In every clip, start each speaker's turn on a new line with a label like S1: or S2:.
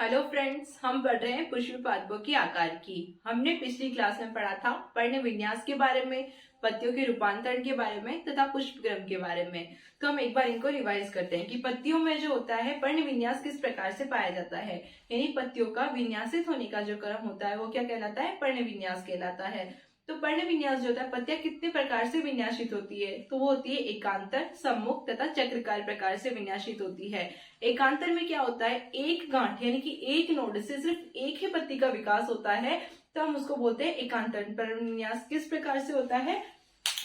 S1: Hello friends, हम पढ़ रहे हैं पुष्प पादपों की आकार की। हमने पिछली क्लास में पढ़ा था पर्ण विन्यास के बारे में, पत्तियों के रूपांतरण के बारे में तथा पुष्पक्रम के बारे में। तो हम एक बार इनको रिवाइज करते हैं कि पत्तियों में जो होता है पर्ण विन्यास किस प्रकार से पाया जाता है। यानी पत्तियों का विन्यासित होने का जो क्रम होता है वो क्या कहलाता है? पर्ण विन्यास कहलाता है। तो पर्ण विन्यास जो होता है, पत्तियां कितने प्रकार से विन्यासित होती है? तो वो होती है एकांतर, सम्मुख तथा चक्राकार प्रकार से विन्यासित होती है। एकांतर में क्या होता है? एक गांठ यानी कि एक नोड से सिर्फ एक ही पत्ती का विकास होता है, तो हम उसको बोलते हैं एकांतर। पर्ण विन्यास किस प्रकार से होता है?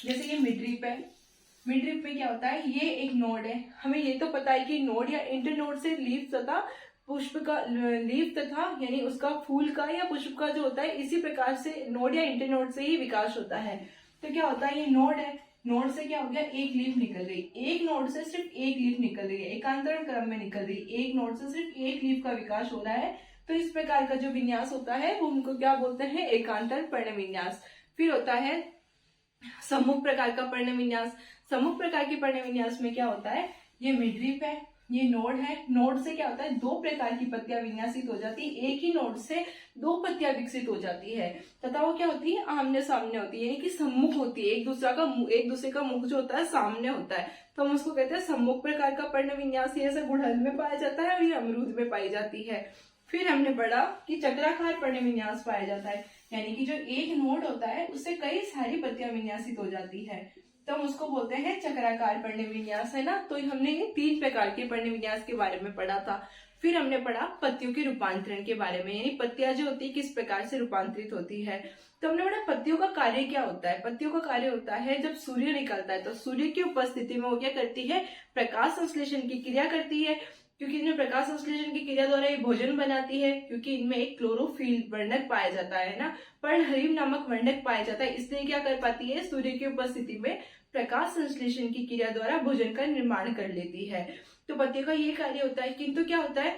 S1: जैसे ये मिडरीप है, मिडरीप में क्या होता है? ये एक नोड है, हमें ये तो पता है कि नोड या इंटर नोड से लीफ तथा पुष्प का, लीफ तथा यानी उसका फूल का या पुष्प का जो होता है इसी प्रकार से नोड या इंटर नोड से ही विकास होता है। तो क्या होता है? ये नोड है, नोड से क्या हो गया? एक लीफ निकल गई, एक नोड से सिर्फ एक लीफ निकल रही है, एकांतरण क्रम में निकल रही, एक नोड से सिर्फ एक लीफ का विकास हो रहा है। तो इस प्रकार का जो विन्यास होता है वो उनको क्या बोलते हैं? एकांतर पर्ण विन्यास। फिर होता है सम्मुख प्रकार का पर्ण विन्यास। सम्मुख प्रकार के पर्ण विन्यास में क्या होता है? ये मिडरीप है, ये नोड है, नोड से क्या होता है? दो प्रकार की पत्तियां विन्यासित हो जाती है, एक ही नोड से दो पत्तियां विकसित हो जाती है तथा वो क्या होती है? आमने सामने होती है, यानी कि सम्मुख होती है, एक दूसरे का मुख जो होता है सामने होता है, तो हम उसको कहते हैं सम्मुख प्रकार का पर्ण विन्यास। ये ऐसा गुड़हल में पाया जाता है और ये अमरूद में पाई जाती है। फिर हमने पढ़ा कि चक्राकार पर्ण विन्यास पाया जाता है, यानी कि जो एक नोड होता है उससे कई सारी पत्तियां विन्यासित हो जाती है, तो हम उसको बोलते हैं चक्राकार पर्ण विन्यास, है ना। तो हमने ये तीन प्रकार के पर्ण विन्यास के बारे में पढ़ा था। फिर हमने पढ़ा पत्तियों के रूपांतरण के बारे में, यानी पत्तियां जो होती है किस प्रकार से रूपांतरित होती है। तो हमने पढ़ा पत्तियों का कार्य क्या होता है। पत्तियों का कार्य होता है जब सूर्य निकलता है तो सूर्य की उपस्थिति में वो क्या करती है? प्रकाश संश्लेषण की क्रिया करती है, क्योंकि इनमें प्रकाश संश्लेषण की क्रिया द्वारा ये भोजन बनाती है, क्योंकि इनमें एक क्लोरोफिल वर्णक पाया जाता है ना, पर्णहरित नामक वर्णक पाया जाता है, इसलिए क्या कर पाती है? सूर्य की उपस्थिति में प्रकाश संश्लेषण की क्रिया द्वारा भोजन का निर्माण कर लेती है। तो पत्तियों का ये कार्य होता है। किंतु क्या होता है?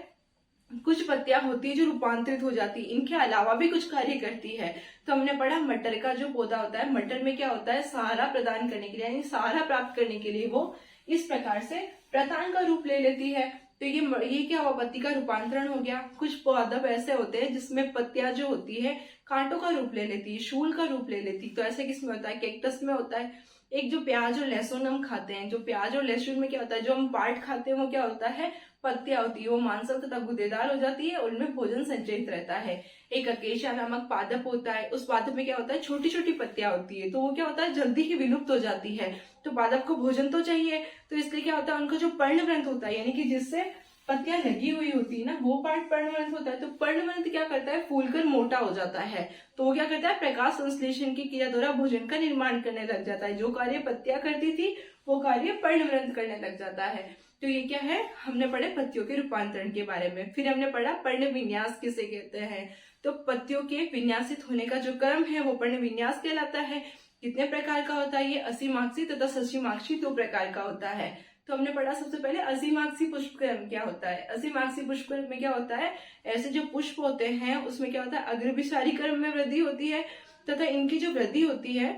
S1: कुछ पत्तियां होती है जो रूपांतरित हो जाती है, इनके अलावा भी कुछ कार्य करती है। तो हमने पढ़ा मटर का जो पौधा होता है, मटर में क्या होता है? सहारा प्रदान करने के लिए, यानी सहारा प्राप्त करने के लिए वो इस प्रकार से प्रतान का रूप ले लेती है। तो ये क्या हुआ? पत्ती का रूपांतरण हो गया। कुछ पादप ऐसे होते हैं जिसमें पत्तियां जो होती है कांटों का रूप ले लेती है, शूल का रूप ले लेती है। तो ऐसे किसमें होता है? कैक्टस में होता है। एक जो प्याज और लहसुन हम खाते हैं, जो प्याज और लहसुन में क्या होता है? जो हम पार्ट खाते हैं वो क्या होता है? पत्तियां होती है, वो मांसल तथा गुदेदार हो जाती है और उनमें भोजन संचयित रहता है। एक अकेशा नामक पादप होता है, उस पादप में क्या होता है? छोटी छोटी पत्तियां होती है, तो वो क्या होता है? जल्दी ही विलुप्त हो जाती है। तो पादप को भोजन तो चाहिए, तो इसलिए क्या होता है? उनका जो पर्णवृंत होता है, यानी कि जिससे पत्तियां लगी हुई होती है ना, वो पार्ट पर्णवृंत होता है। तो पर्णवृंत क्या करता है? फूलकर मोटा हो जाता है, तो वो क्या करता है? प्रकाश संश्लेषण की क्रिया द्वारा भोजन का निर्माण करने लग जाता है। जो कार्य पत्तियां करती थी वो कार्य पर्णवृंत करने लग जाता है। तो ये क्या है? हमने पढ़े पत्तियों के रूपांतरण के बारे में। फिर हमने पढ़ा पर्ण विन्यास किसे कहते हैं। तो पत्तियों के विन्यासित होने का जो क्रम है वो पर्ण विन्यास कहलाता है। कितने प्रकार का होता है? ये असीमाक्षी तथा ससीमाक्षी दो प्रकार का होता है। तो हमने पढ़ा सबसे पहले असीमाक्षी पुष्पक्रम क्या होता है। असीमाक्षी पुष्पक्रम में क्या होता है? ऐसे जो पुष्प होते हैं उसमें क्या होता है? अग्रभिसारी क्रम में वृद्धि होती है तथा इनकी जो वृद्धि होती है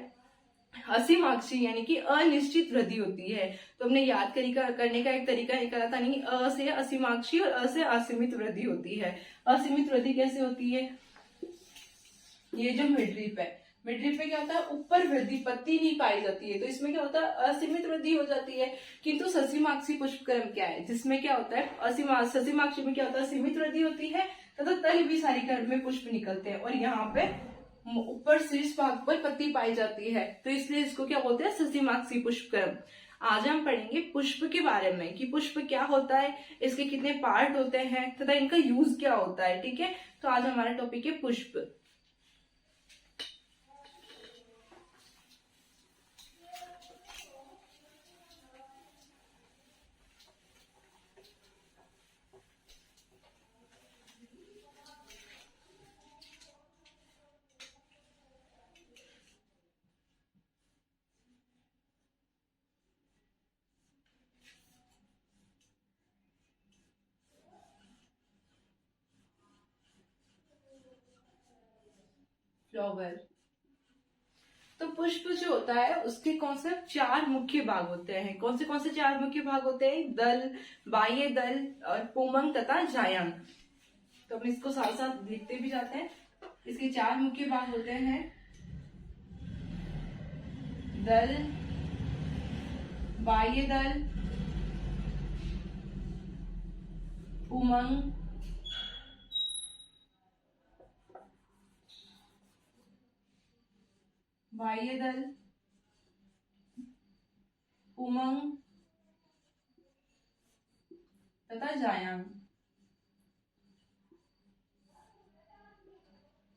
S1: असीमाक्षी यानी कि अनिश्चित वृद्धि होती है। तो हमने याद करने का एक तरीका निकाला था, यानी अ से असीमाक्षी और अ से असीमित वृद्धि होती है। असीमित वृद्धि कैसे होती है? ये जो मिडरीप है, मिडरीप में क्या होता है? ऊपर वृद्धि, पत्ती नहीं पाई जाती है, तो इसमें क्या होता है? असीमित वृद्धि हो जाती है। किंतु ससीमाक्षी पुष्पक्रम क्या है? जिसमें क्या होता है? ससीमाक्षी में क्या होता है? सीमित वृद्धि होती है तथा तल भी सारी क्रम में पुष्प निकलते हैं और यहाँ पे ऊपर शीर्ष भाग पर पत्ती पाई जाती है, तो इसलिए इसको क्या बोलते हैं? ससीमाक्षी पुष्पक्रम। आज हम पढ़ेंगे पुष्प के बारे में कि पुष्प क्या होता है, इसके कितने पार्ट होते हैं तथा इनका यूज क्या होता है। ठीक है, तो आज हमारा टॉपिक है पुष्प। फ्लावर। तो पुष्प जो होता है उसके कौन से चार मुख्य भाग होते हैं? कौन से चार मुख्य भाग होते हैं? दल, बाह्य दल और पुमंग तथा जायंग। तो हम इसको साथ साथ लिखते भी जाते हैं। इसके 4 मुख्य भाग होते हैं, दल, बाह्य दल, उमंग, बाह्य दल, उमंग तथा जायांग।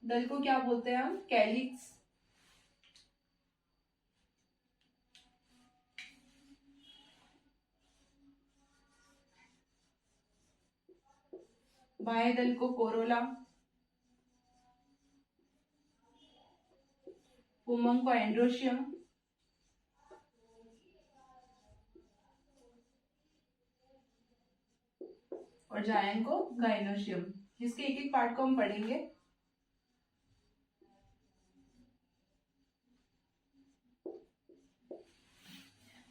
S1: दल को क्या बोलते हैं हम? कैलिक्स। बाह्य दल को कोरोला, उमंग को एंड्रोशियम, और जायंग को गाइनोशियम। इसके एक एक पार्ट को हम पढ़ेंगे।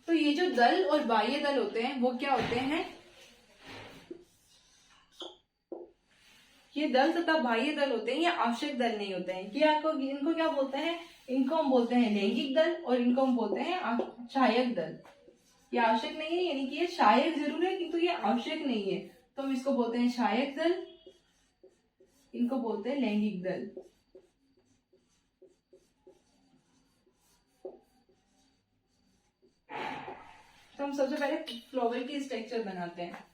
S1: तो ये जो दल और बाह्य दल होते हैं वो क्या होते हैं? ये दल तथा बाह्य दल होते हैं, ये आवश्यक दल नहीं होते हैं। इनको क्या बोलते हैं? इनको हम बोलते हैं लैंगिक दल, और इनको हम बोलते हैं सहायक दल। ये आवश्यक नहीं है, यानी कि ये सहायक जरूर है किंतु ये आवश्यक नहीं है, तो हम इसको बोलते हैं सहायक दल, इनको बोलते हैं लैंगिक दल। तो हम सबसे पहले फ्लावर की स्ट्रक्चर बनाते हैं।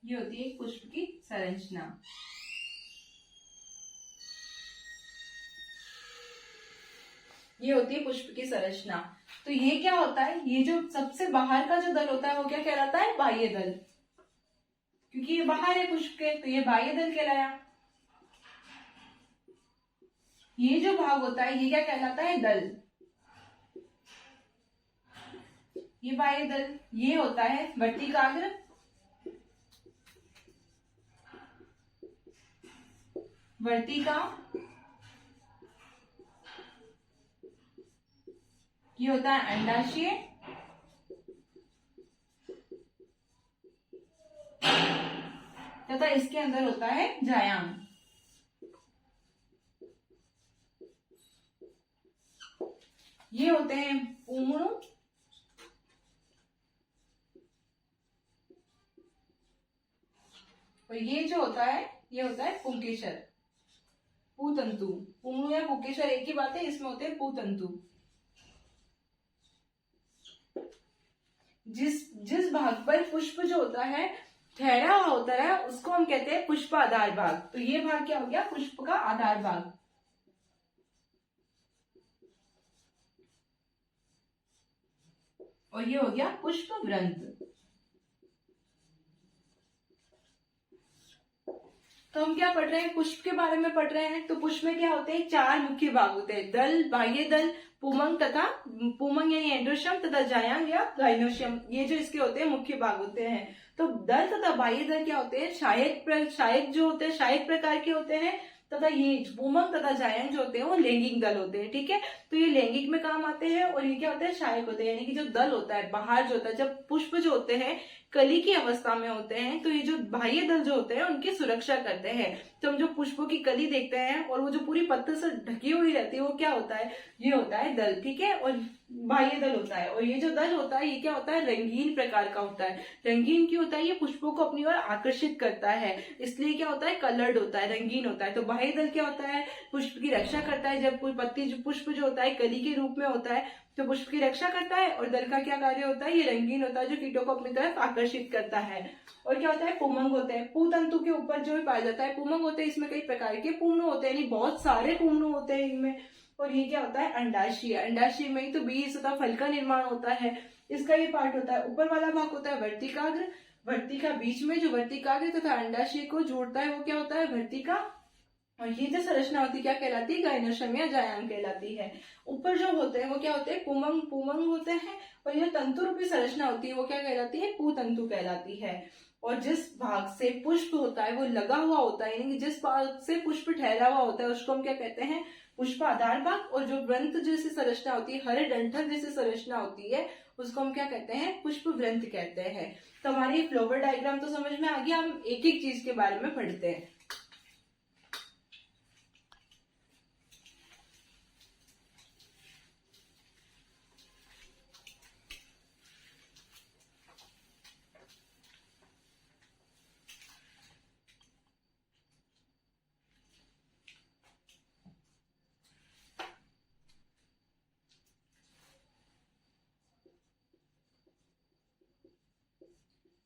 S1: ये होती है पुष्प की संरचना। ये होती है पुष्प की संरचना। तो ये क्या होता है? ये जो सबसे बाहर का जो दल होता है वो क्या कहलाता है? बाह्य दल, क्योंकि ये बाहर है पुष्प के, तो ये बाह्य दल कहलाया। ये जो भाग होता है ये क्या कहलाता है? दल। ये बाह्य दल। ये होता है वर्तिकाग्र, वर्तिका, ये होता है अंडाशय, तथा इसके अंदर होता है जायांग। ये होते हैं पुंगणु, और ये जो होता है ये होता है पुंकेसर, पुतंतु। पुंगणु या पुंकेसर एक ही बात है, इसमें होते हैं पुतंतु। जिस भाग पर पुष्प जो होता है ठहरा हुआ होता है उसको हम कहते हैं पुष्प आधार भाग। तो ये भाग क्या हो गया? पुष्प का आधार भाग। और ये हो गया पुष्प ग्रंथ। तो हम क्या पढ़ रहे हैं? पुष्प के बारे में पढ़ रहे हैं। तो पुष्प में क्या होते हैं? 4 मुख्य भाग होते हैं, दल, बाह्य दल, पुमंग यानी एंड्रोशियम तथा जायांग या गाइनोशियम। ये जो इसके होते हैं मुख्य भाग होते हैं। तो दल तथा बाह्य दल क्या होते हैं? सहायक जो होते हैं, सहायक प्रकार के होते हैं, तथा ये पुमंग तथा जायांग जो होते हैं वो लैंगिक दल होते हैं। ठीक है, तो ये लैंगिक में काम आते हैं, और ये क्या होते हैं? सहायक होते हैं। यानी कि जो दल होता है बाहर जो होता है, जब पुष्प जो होते हैं कली की अवस्था में होते हैं, तो ये जो बाह्य दल जो होते हैं उनकी सुरक्षा करते हैं। तो हम जो पुष्पों की कली देखते हैं और वो जो पूरी पत्ते से ढकी हुई रहती है वो क्या होता है? ये होता है दल। ठीक है, और बाह्य दल होता है। और ये जो दल होता है ये क्या होता है? रंगीन प्रकार का होता है। रंगीन क्यों होता है? ये पुष्पों को अपनी ओर आकर्षित करता है, इसलिए क्या होता है? कलर्ड होता है, रंगीन होता है। तो बाह्य दल क्या होता है? पुष्प की रक्षा करता है। जब पत्ती पुष्प जो होता है कली के रूप में होता है तो पुष्प की रक्षा करता है, और दल का क्या कार्य होता है? ये रंगीन होता है जो कीटों को अपनी तरफ आकर्षित करता है। और क्या होता है? पुमंग होते हैं। पुतंतु के ऊपर जो भी पाया जाता है पुमंग होते हैं। इसमें कई प्रकार के पुंगणु होते हैं, यानी बहुत सारे पुंगणु होते हैं इनमें। और ये क्या होता है? अंडाशय। अंडाशय में ही तो बीज तथा फल का निर्माण होता है, इसका ये पार्ट होता है। ऊपर वाला भाग होता है वर्तिकाग्र, वर्तिका, बीच में जो वर्तिकाग्र तथा अंडाशय को जोड़ता है वो क्या होता है, वर्तिका। और ये जो संरचना होती है क्या कहलाती है, गायनोशम या जायांग कहलाती है। ऊपर जो होते हैं वो क्या होते हैं, पुमंग, पुमंग होते हैं। और ये तंतु रूपी संरचना होती है वो क्या कहलाती है, पुतंतु कहलाती है। और जिस भाग से पुष्प होता है वो लगा हुआ होता है, यानी कि जिस भाग से पुष्प ठहरा हुआ होता है उसको हम क्या कहते हैं, पुष्प आधार भाग। और जो व्रंत जैसी संरचना होती है, हरे डंठल जैसी संरचना होती है, उसको हम क्या कहते हैं, पुष्प व्रंत कहते हैं। तो हमारी फ्लोवर डायग्राम तो समझ में आ गया। हम एक एक चीज के बारे में पढ़ते हैं।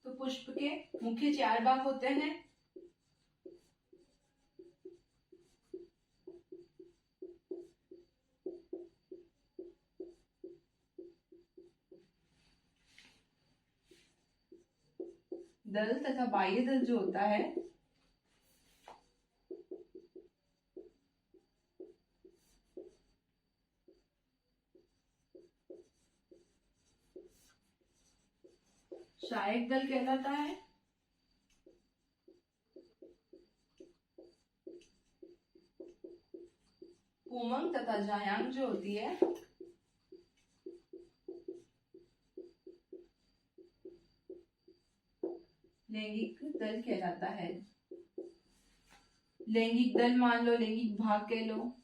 S1: तो पुष्प के मुख्य 4 भाग होते हैं। दल तथा बाह्य दल जो होता है, सहायक दल कहलाता है। पुमंग तथा जायांग जो होती है, लैंगिक दल कहलाता है। लैंगिक दल मान लो, लैंगिक भाग कह लो।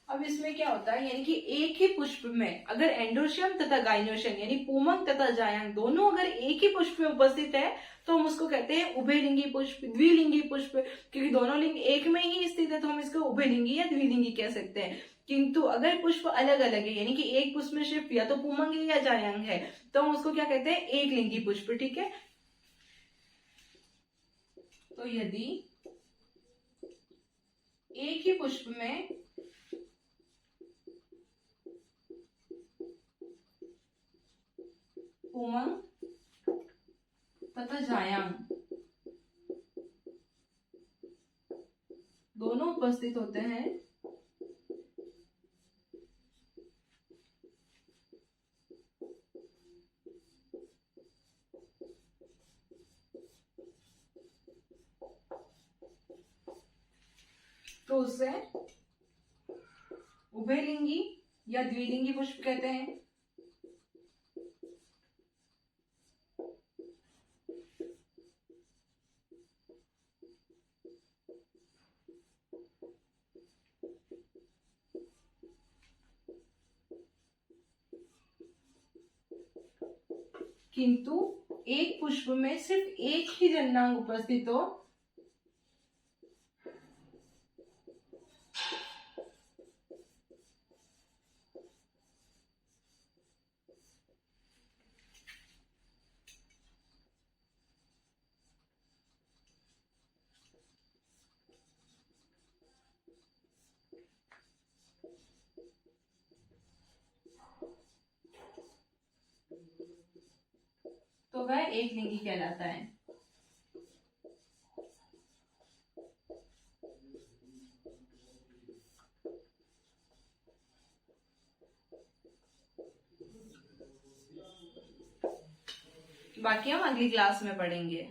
S1: अब इसमें क्या होता है, यानी कि एक ही पुष्प में अगर एंडोशियम तथा गाइनोशियम यानी पुमंग तथा जायांग दोनों अगर एक ही पुष्प में उपस्थित है तो हम उसको कहते हैं उभयलिंगी पुष्प, द्विलिंगी पुष्प। क्योंकि दोनों लिंग एक में ही स्थित है तो हम इसको उभयलिंगी या द्विलिंगी कह सकते हैं। किंतु अगर पुष्प अलग अलग है, यानी कि एक पुष्प में सिर्फ या तो पुमंग है या जायांग है, तो हम उसको क्या कहते हैं, एक लिंगी पुष्प। ठीक है। तो यदि एक ही पुष्प में पुमंग तथा जायांग दोनों उपस्थित होते हैं, तो उसे उभयलिंगी या द्विलिंगी पुष्प कहते हैं। किंतु एक पुष्प में सिर्फ एक ही जननांग उपस्थित हो तो वह एक लिंगी कहलाता है। बाकी हम अगली क्लास में पढ़ेंगे।